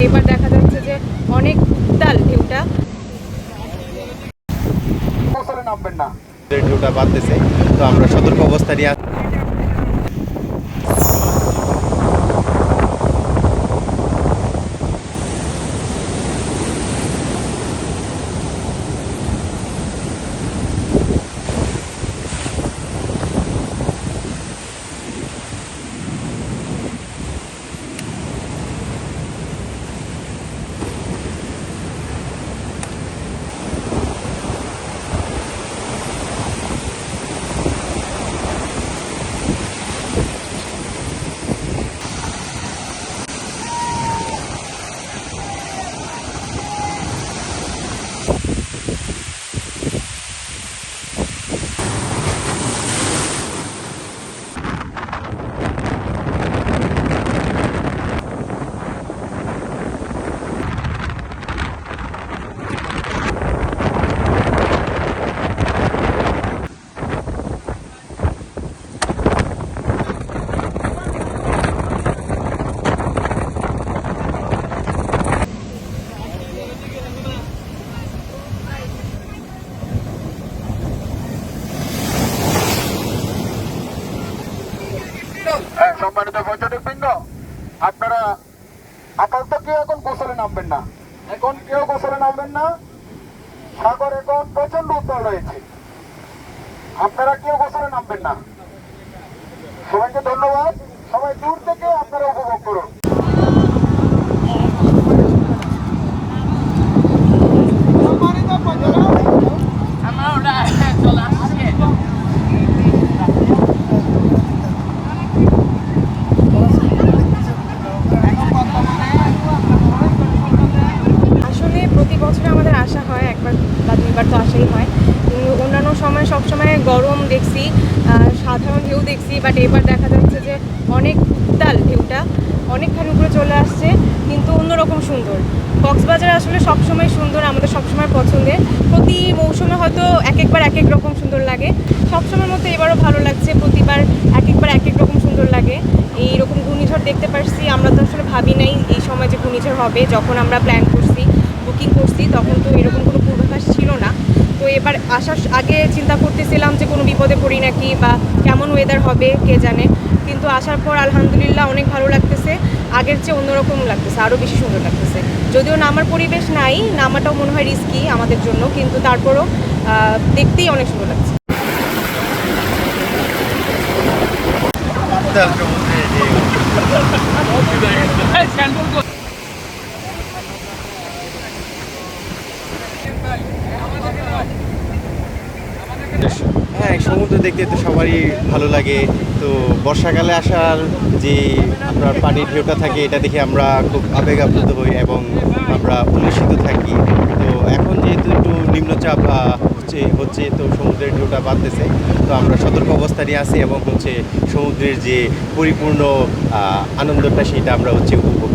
এবার দেখা যাচ্ছে যে অনেক উত্তাল ঢেউটা। নামবেন না, ঢেউটা বাড়তেছে, তো আমরা সতর্ক অবস্থা নিয়ে সম্মানিত পর্যটকবৃন্দ, আপনারা আপাতত কেউ এখন গোসলে নামবেন না, এখন কেউ গোসলে নামবেন না। সাগর এখন প্রচন্ড উত্তাল রয়েছে, আপনারা কেউ গোসলে নামবেন না। সবাইকে ধন্যবাদ, সবাই দূর থেকে আপনারা উপভোগ করুন। তো আসাই হয়, অন্যান্য সময় সবসময় গরম দেখছি, সাধারণ ঢেউ দেখছি, বাট এবার দেখা যাচ্ছে যে অনেক উত্তাল ঢেউটা অনেকখানি উপরে চলে আসছে, কিন্তু অন্যরকম সুন্দর। কক্সবাজার আসলে সবসময় সুন্দর, আমাদের সবসময় পছন্দের। প্রতি মৌসুমে হয়তো এক একবার এক এক রকম সুন্দর লাগে, সবসময়ের মতো এবারও ভালো লাগছে, প্রতিবার এক একবার এক এক রকম সুন্দর লাগে। এইরকম ঘূর্ণিঝড় দেখতে পারছি, আমরা তো আসলে ভাবি নাই এই সময় যে ঘূর্ণিঝড় হবে। যখন আমরা প্ল্যান করছি, বুকিং করছি, তখন তো এরকম কোনো পূর্বাভাস ছিল না। তো এবার আসার আগে চিন্তা করতেছিলাম যে কোনো বিপদে পড়ি নাকি বা কেমন ওয়েদার হবে কে জানে, কিন্তু আসার পর আলহামদুলিল্লাহ অনেক ভালো লাগতেছে, আগের চেয়ে অন্যরকম লাগতেছে, আরও বেশি সুন্দর লাগতেছে। যদিও নামার পরিবেশ নাই, নামাটাও মনে হয় রিস্কি আমাদের জন্য, কিন্তু তারপরও দেখতেই অনেক সুন্দর লাগছে। হ্যাঁ, সমুদ্র দেখতে তো সবারই ভালো লাগে। তো বর্ষাকালে আসার যে আপনার পানির ঢেউটা থাকে, এটা দেখে আমরা খুব আবেগ আপ্লুত হই এবং আমরা উল্লসিত থাকি। তো এখন যেহেতু একটু নিম্নচাপ হচ্ছে তো সমুদ্রের ঢেউটা বাড়তেছে, তো আমরা সতর্ক অবস্থা নিয়ে আসি এবং সমুদ্রের যে পরিপূর্ণ আনন্দটা সেটা আমরা উপভোগ